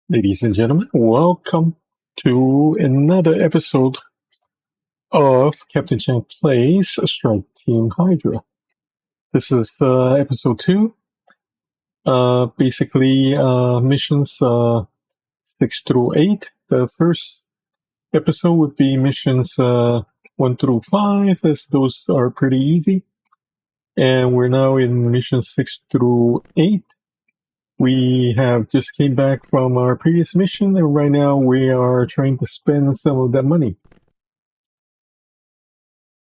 Ladies and gentlemen, welcome to another episode of Captain Chang Plays Strike Team Hydra. This is episode 2. Basically, missions 6 through 8. The first episode would be missions 1 through 5, as those are pretty easy. And we're now in missions 6 through 8. We have just came back from our previous mission, and right now we are trying to spend some of that money.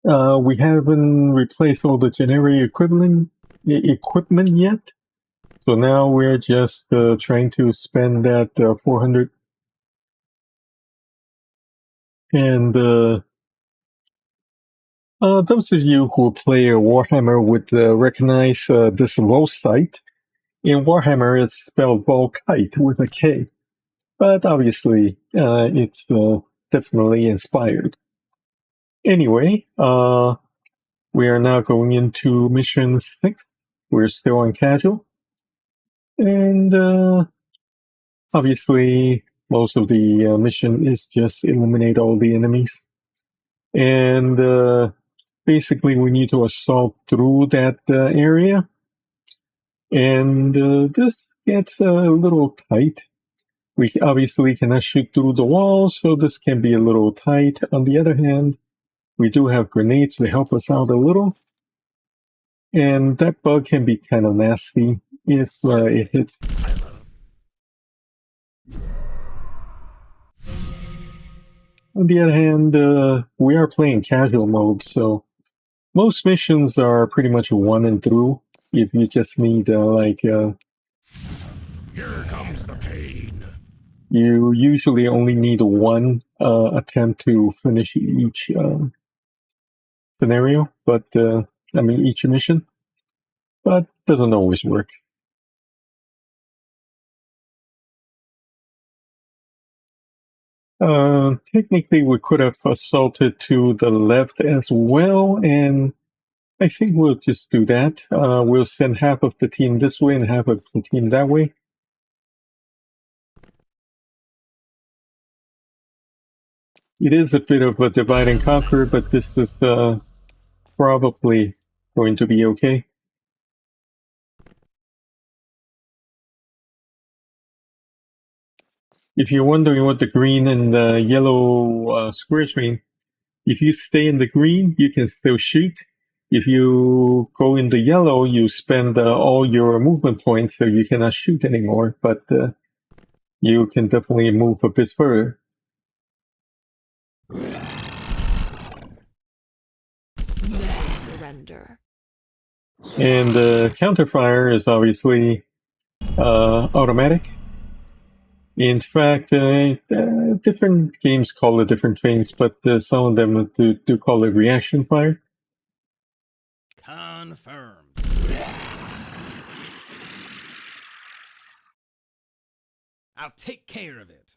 We haven't replaced all the generic equipment yet, so now we're just trying to spend that 400. And those of you who play Warhammer would recognize this low site. In Warhammer, it's spelled Volkite with a K, but obviously it's definitely inspired. Anyway, we are now going into mission 6. We're still on casual. And obviously, most of the mission is just eliminate all the enemies. And basically, we need to assault through that area. And this gets a little tight. We obviously cannot shoot through the walls, so this can be a little tight. On the other hand, we do have grenades to help us out a little. And that bug can be kind of nasty if it hits. On the other hand, we are playing casual mode, so most missions are pretty much one and through. If you just need here comes the pain. You usually only need one attempt to finish each scenario, but each mission, but doesn't always work. Technically, we could have assaulted to the left as well, and I think we'll just do that. We'll send half of the team this way and half of the team that way. It is a bit of a divide and conquer, but this is probably going to be okay. If you're wondering what the green and the yellow squares mean, if you stay in the green, you can still shoot. If you go in the yellow, you spend all your movement points, so you cannot shoot anymore, but you can definitely move a bit further. Never surrender. And counterfire is obviously automatic. In fact, different games call it different things, but some of them do call it reaction fire. Confirmed. I'll take care of it.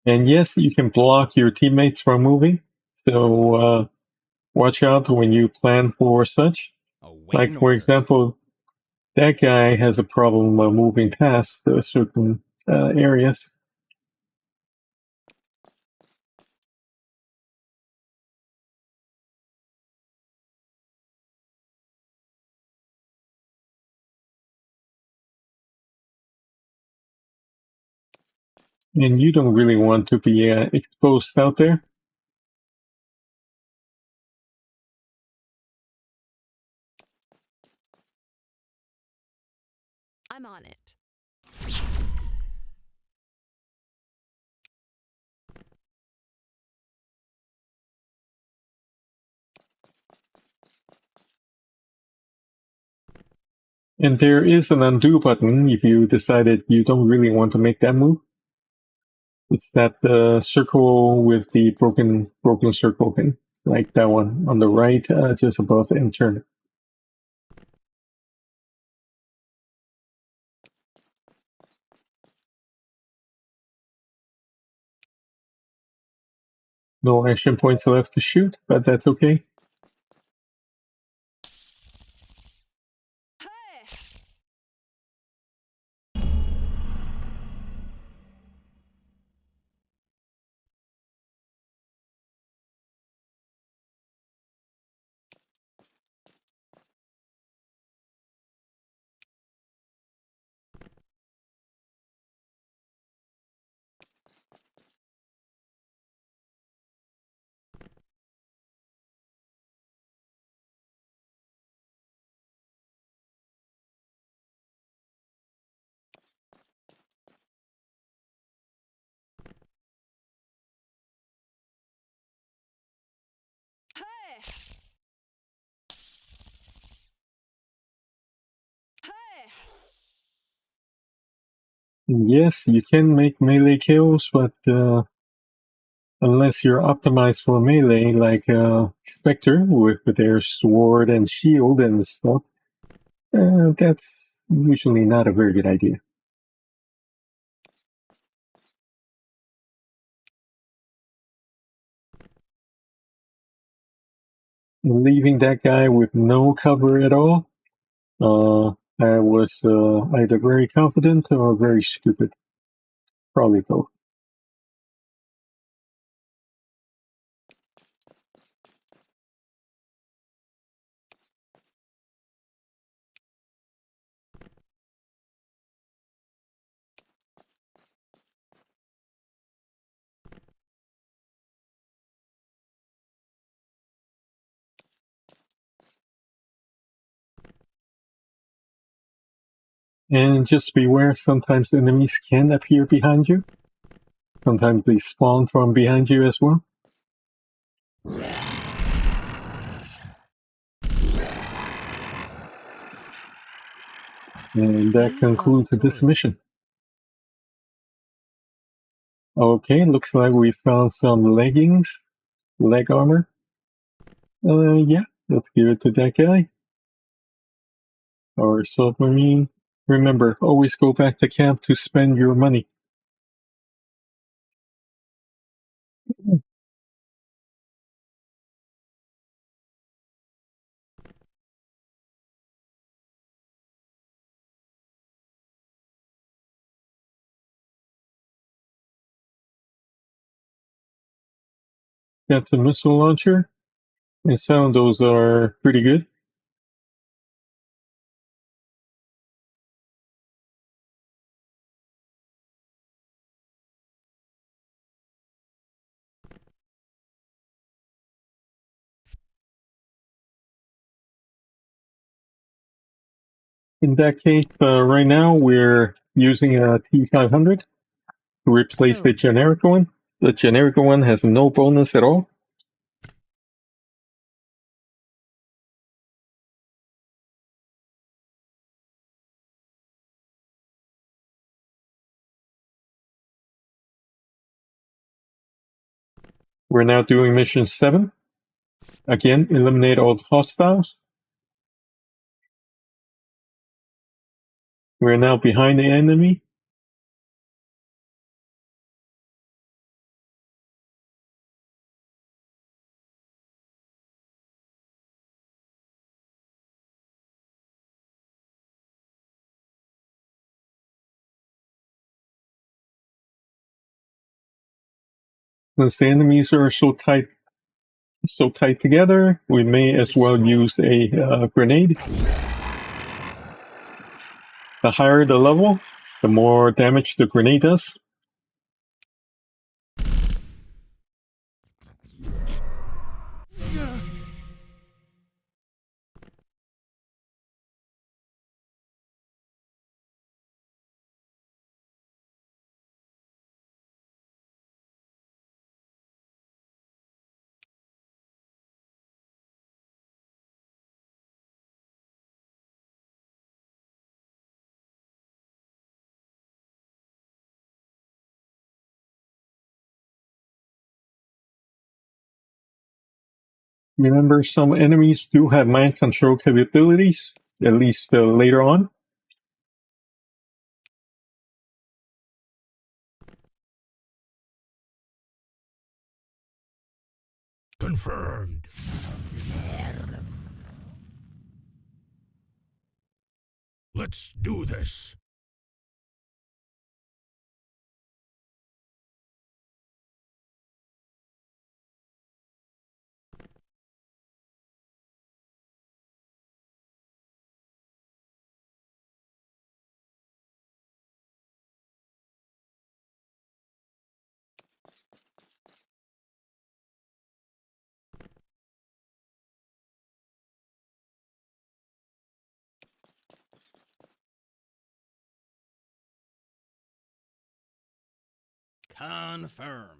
And yes, you can block your teammates from moving, so watch out when you plan for such. Like, for example, that guy has a problem moving past certain areas. And you don't really want to be exposed out there. I'm on it. And there is an undo button if you decided you don't really want to make that move. It's that circle with the broken circle thing, like that one on the right, just above enter. No action points left to shoot, but that's okay. Yes, you can make melee kills, but unless you're optimized for melee, like Spectre with their sword and shield and stuff, that's usually not a very good idea. Leaving that guy with no cover at all, I was either very confident or very stupid. Probably both. And just beware, sometimes enemies can appear behind you. Sometimes they spawn from behind you as well. And that concludes this mission. Okay, looks like we found some leggings, leg armor. Yeah, let's give it to that guy. Our submarine. Remember, always go back to camp to spend your money. Got the missile launcher, and some of those are pretty good. In that case, right now we're using a T500 to replace the generic one. The generic one has no bonus at all. We're now doing mission 7. Again, eliminate all hostiles. We're now behind the enemy. Since the enemies are so tight together, we may as well use a grenade. The higher the level, the more damage the grenade does. Remember, some enemies do have mind control capabilities, at least later on. Confirmed. Let's do this. Confirmed.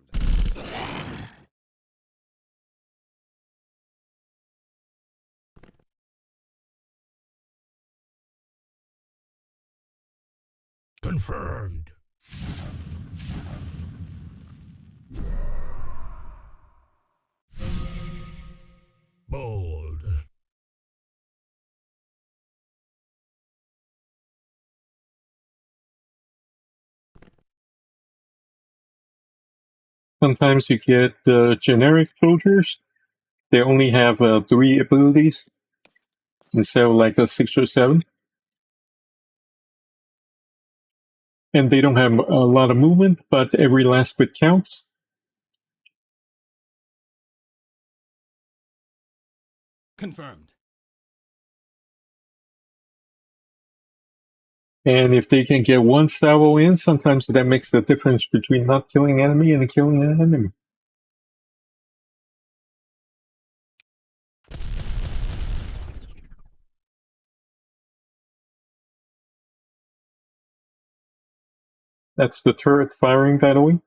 Confirmed. Bold. Sometimes you get generic soldiers. They only have 3 abilities instead of like a 6 or 7. And they don't have a lot of movement, but every last bit counts. Confirmed. And if they can get one salvo in, sometimes that makes the difference between not killing an enemy and killing an enemy. That's the turret firing, by the way.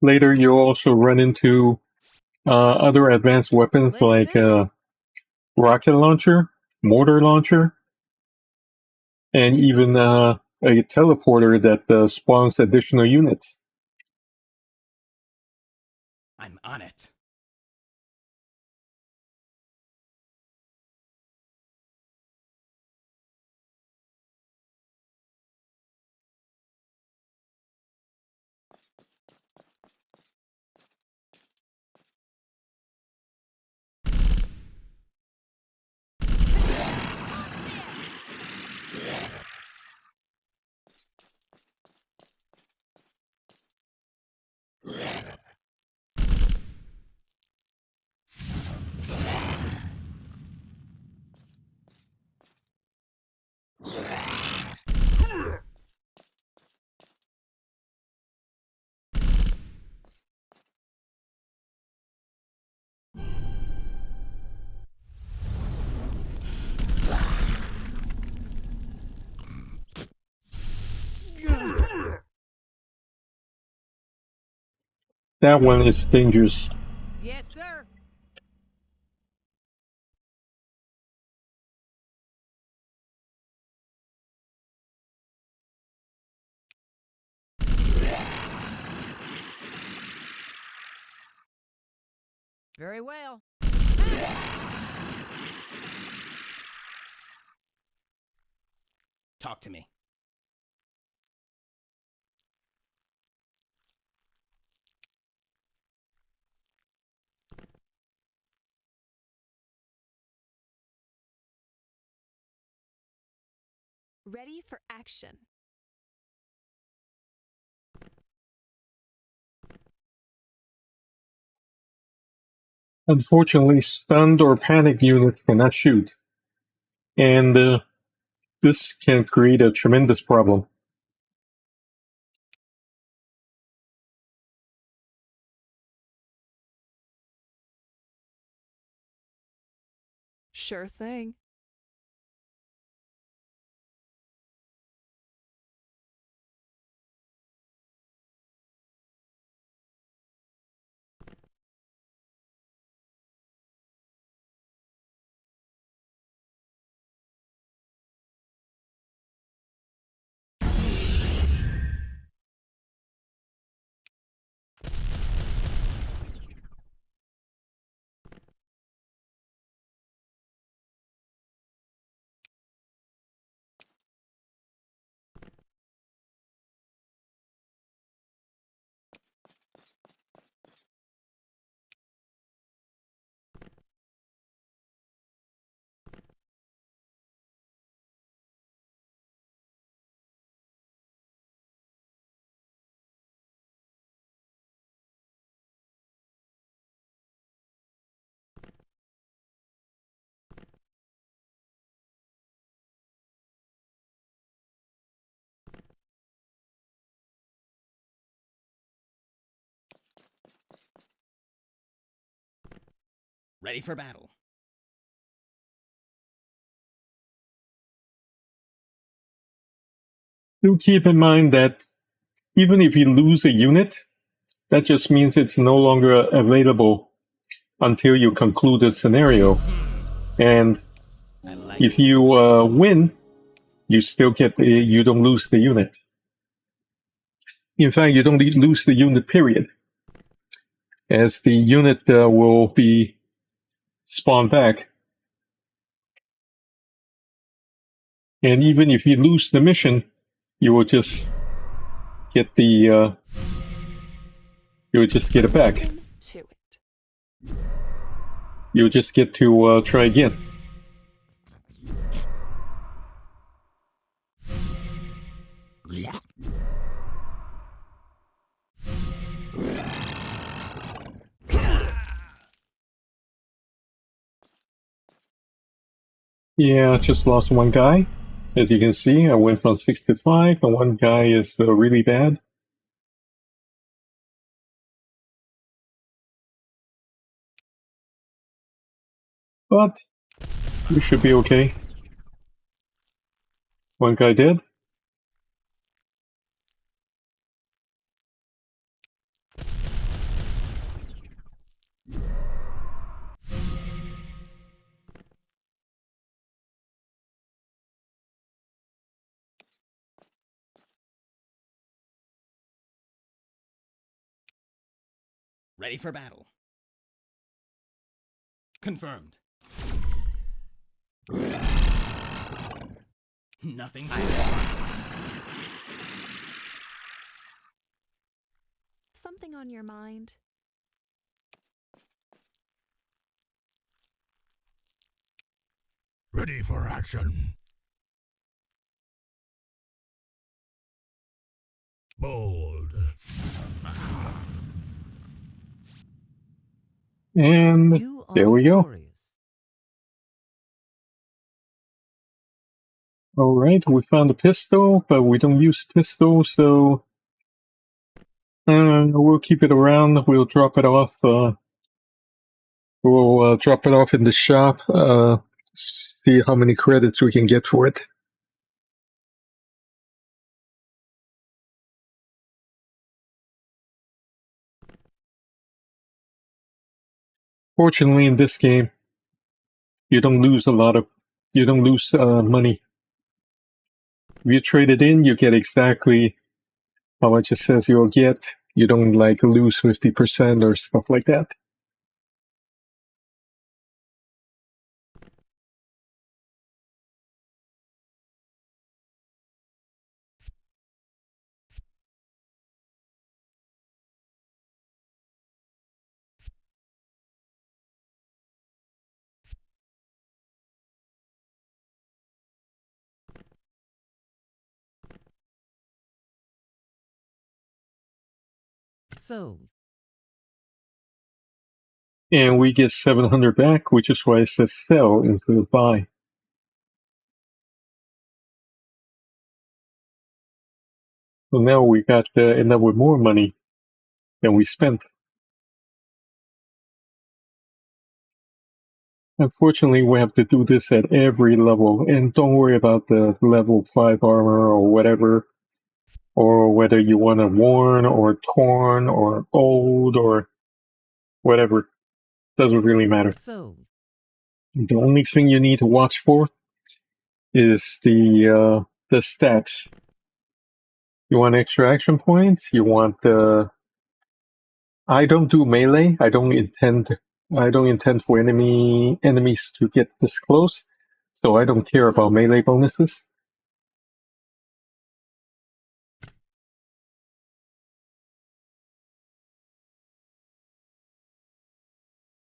Later, you'll also run into other advanced weapons like rocket launcher, mortar launcher, and even a teleporter that spawns additional units. I'm on it. That one is dangerous. Yes, sir. Very well. Talk to me. Ready for action. Unfortunately, stunned or panicked units cannot shoot, and this can create a tremendous problem. Sure thing. Ready for battle. Do keep in mind that even if you lose a unit, that just means it's no longer available until you conclude the scenario. And if you win, you still get you don't lose the unit. In fact, you don't lose the unit, period, as the unit will be spawned back. And even if you lose the mission, you will just get the you'll just get it back. To it. You'll just get to try again. Yeah, I just lost one guy. As you can see, I went from 6 to 5, and one guy is really bad. But we should be okay. One guy dead. Ready for battle. Confirmed. Nothing. Something on your mind? Ready for action. Bold. And You are there we go. victorious. Alright, we found a pistol, but we don't use pistol, so we'll keep it around. We'll drop it off. We'll drop it off in the shop. See how many credits we can get for it. Fortunately, in this game, you don't lose money. If you trade it in, you get exactly how much it says you'll get. You don't like lose 50% or stuff like that. So, And we get 700 back, which is why it says sell instead of buy. So now we got end up with more money than we spent. Unfortunately, we have to do this at every level, and don't worry about the level 5 armor or whatever, or whether you want a worn or torn or old or whatever. Doesn't really matter. so The only thing you need to watch for is the stats. You want extra action points? You want I don't do melee. I don't intend for enemies to get this close, so I don't care about melee bonuses.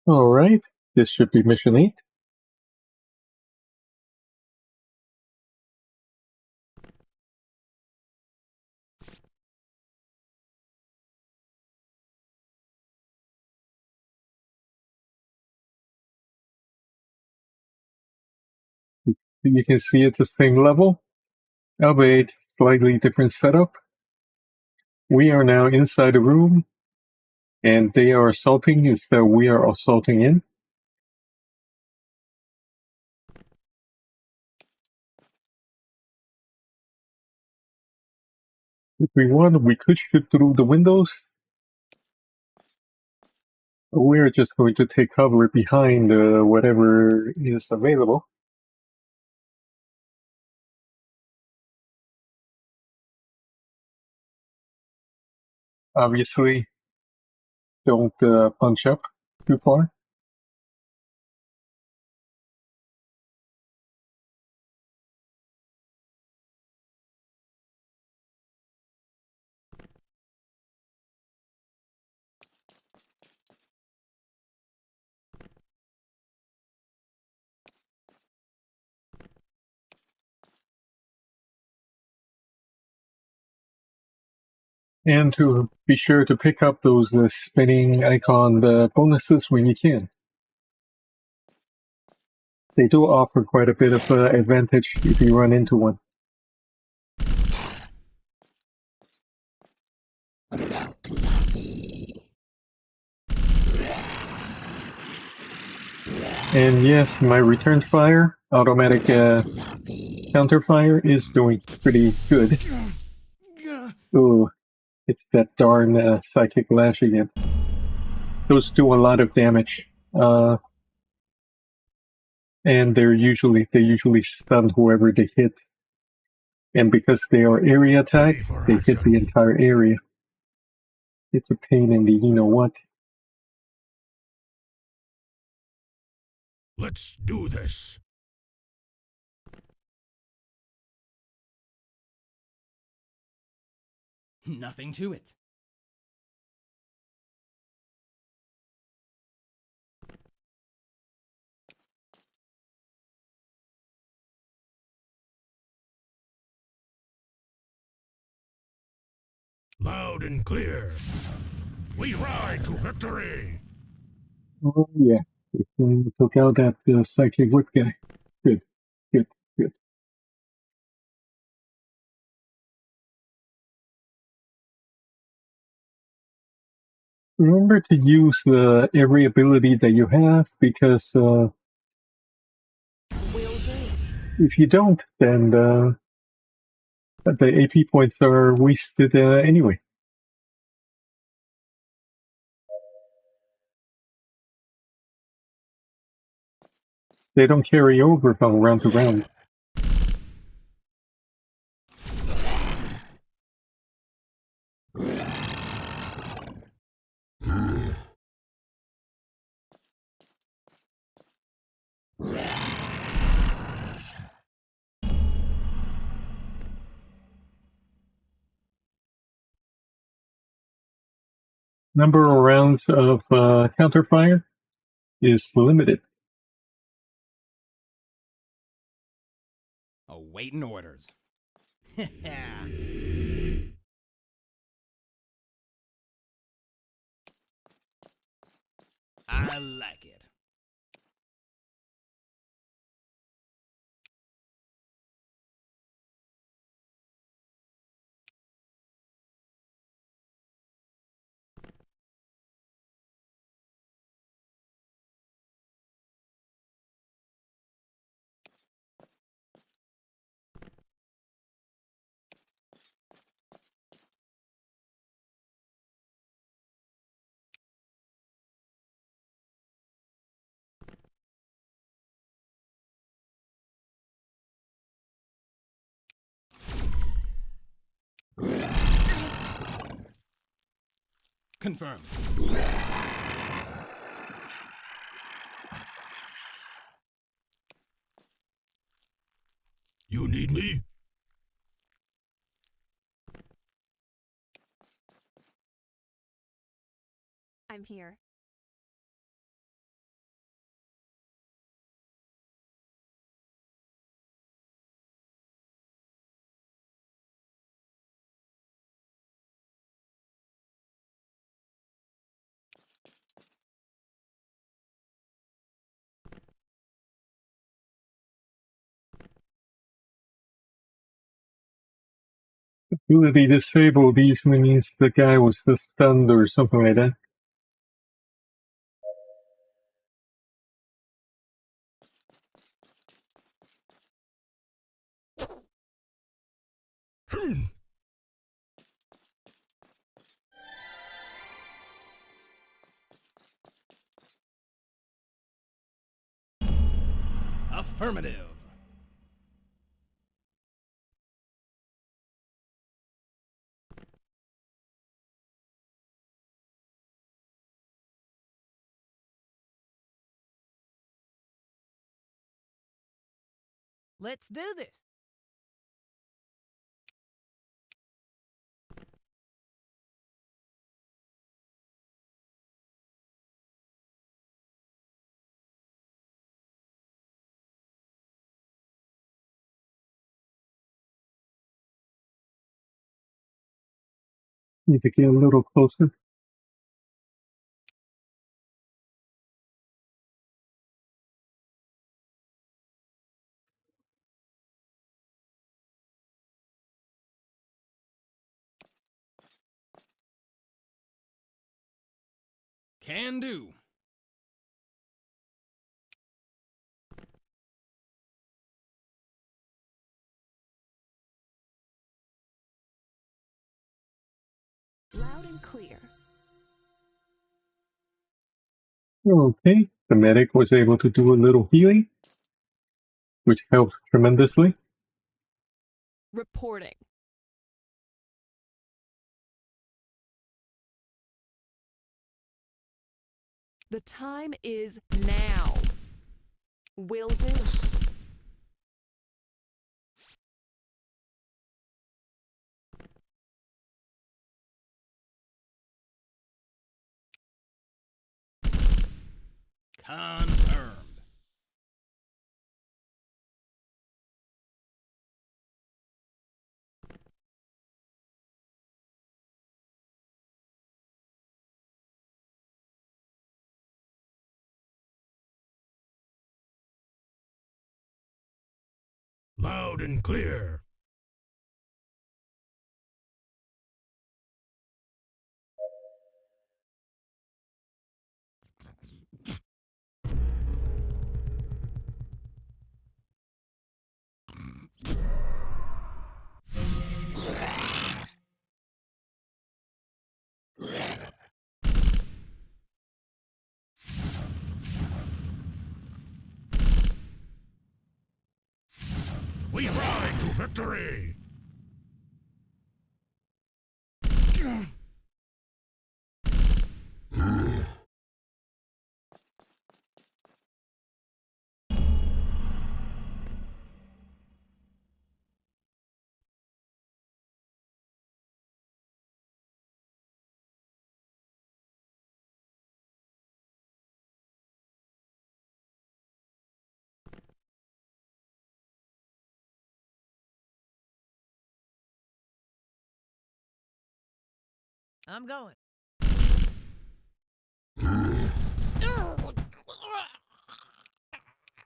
Alright, this should be mission 8. You can see it's the same level, albeit slightly different setup. We are now inside a room, and they are assaulting instead of we are assaulting in. If we want, we could shoot through the windows. We're just going to take cover behind whatever is available. Obviously, don't punch up too far. And to be sure to pick up those spinning icon bonuses when you can. They do offer quite a bit of advantage if you run into one. And yes, my return fire, automatic counter fire, is doing pretty good. Ooh, it's that darn psychic lash again. Those do a lot of damage. And they usually stun whoever they hit. And because they are area attack, they hit the entire area. It's a pain in the you-know-what. Let's do this. Nothing to it. Loud and clear. We ride to victory. Oh yeah, we took out that psychic whip guy. Good, good, good. Remember to use every ability that you have, because Will do. if you don't, then the AP points are wasted anyway. They don't carry over from round to round. Number of rounds of counterfire is limited. Awaiting orders. I like it. Confirmed. You need me? I'm here. Ability disabled usually means the guy was just stunned or something like that. Affirmative. Let's do this. Need to get a little closer. Can do. Loud and clear. Okay, the medic was able to do a little healing, which helped tremendously. Reporting. The time is now. Will do. Confirmed. Loud and clear. We ride to victory! I'm going.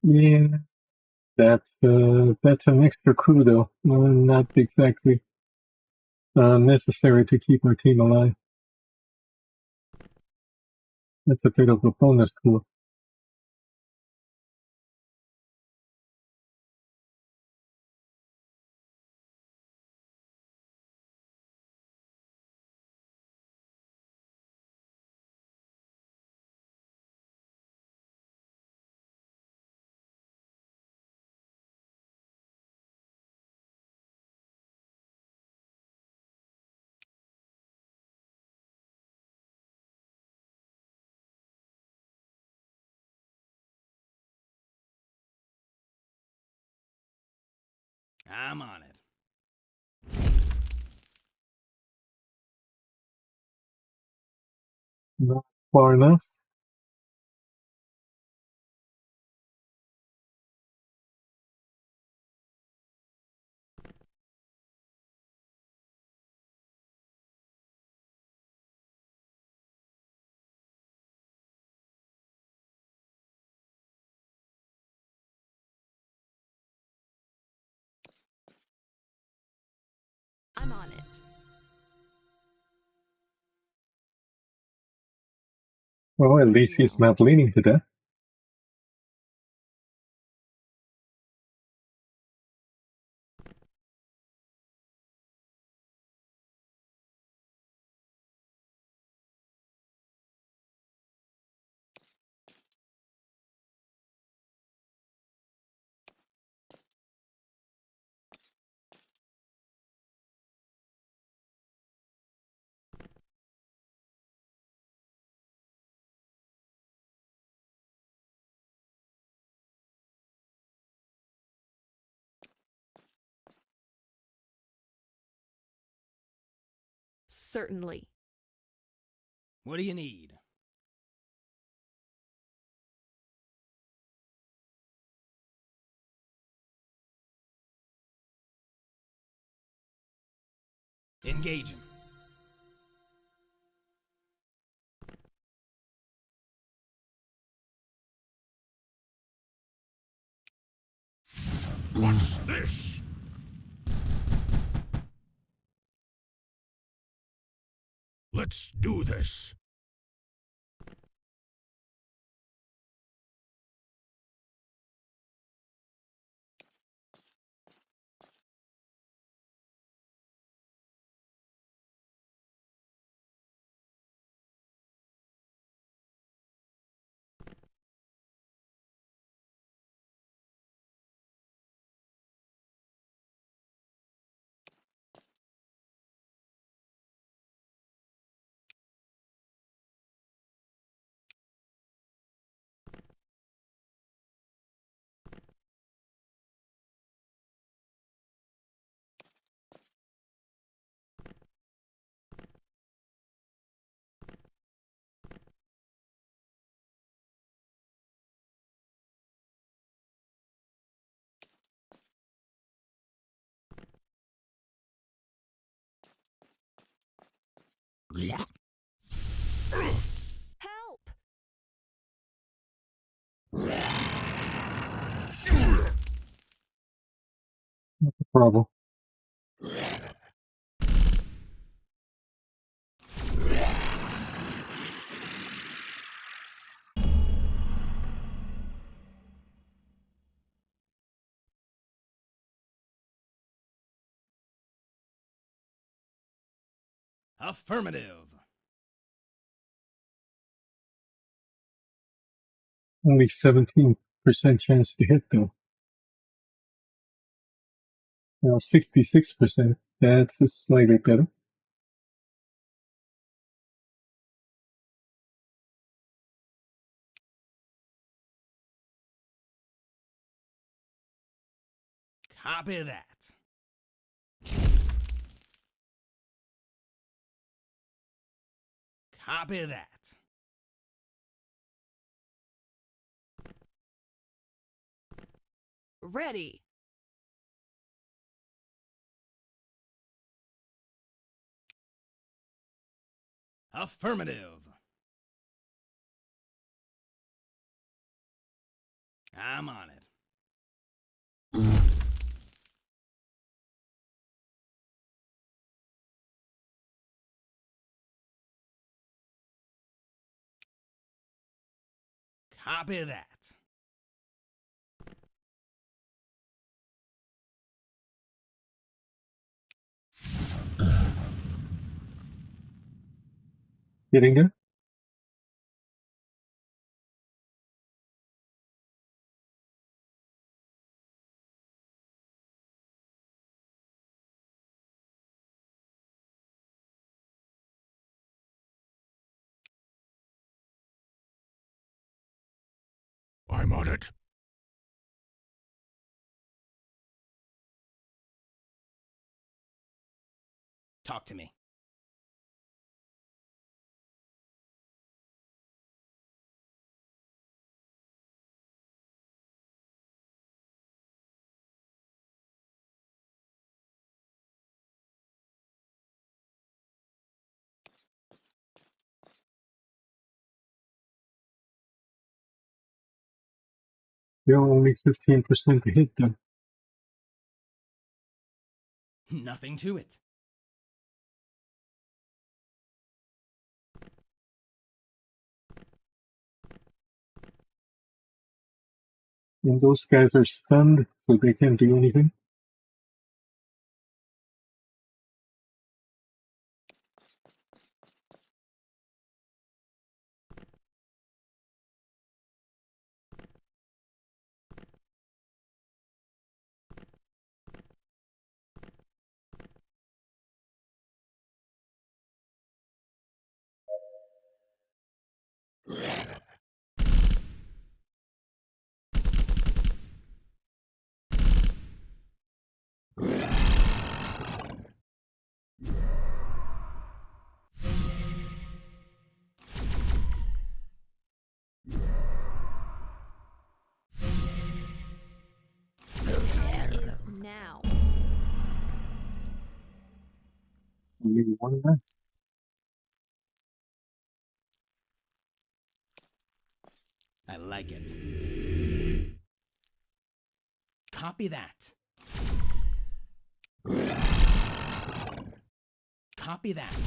Yeah, that's an extra crew though. Not exactly necessary to keep our team alive. That's a bit of a bonus crew. I'm on it. Not far enough. I'm on it. Well, at least he's not bleeding to death. Certainly. What do you need? Engaging. What's this? Let's do this. Help! Bravo. Affirmative. Only 17% chance to hit, though. Now 66%. That's just slightly better. Copy that. Copy that. Ready. Affirmative. I'm on it. Copy that. Getting there? I'm on it. Talk to me. They're only 15% to hit, though. Nothing to it. And those guys are stunned, so they can't do anything. One back. I like it. Copy that. Copy that.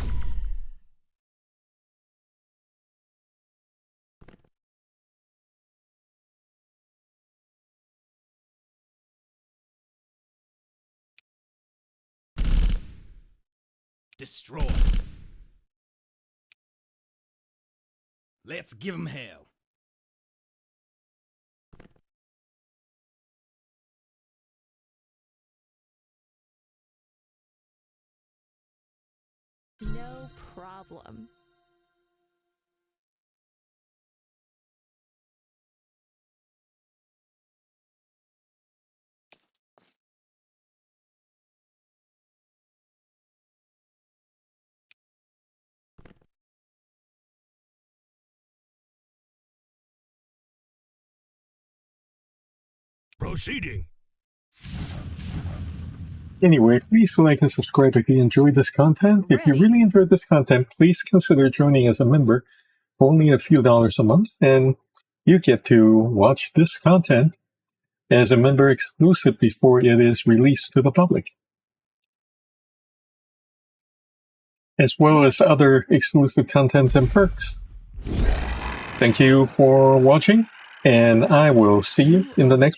Destroy. Let's give 'em hell. No problem. Proceeding. Anyway, please like and subscribe if you enjoyed this content. If you Ready. really enjoyed this content, please consider joining as a member for only a few dollars a month, and you get to watch this content as a member exclusive before it is released to the public, as well as other exclusive content and perks. Thank you for watching, and I will see you in the next one.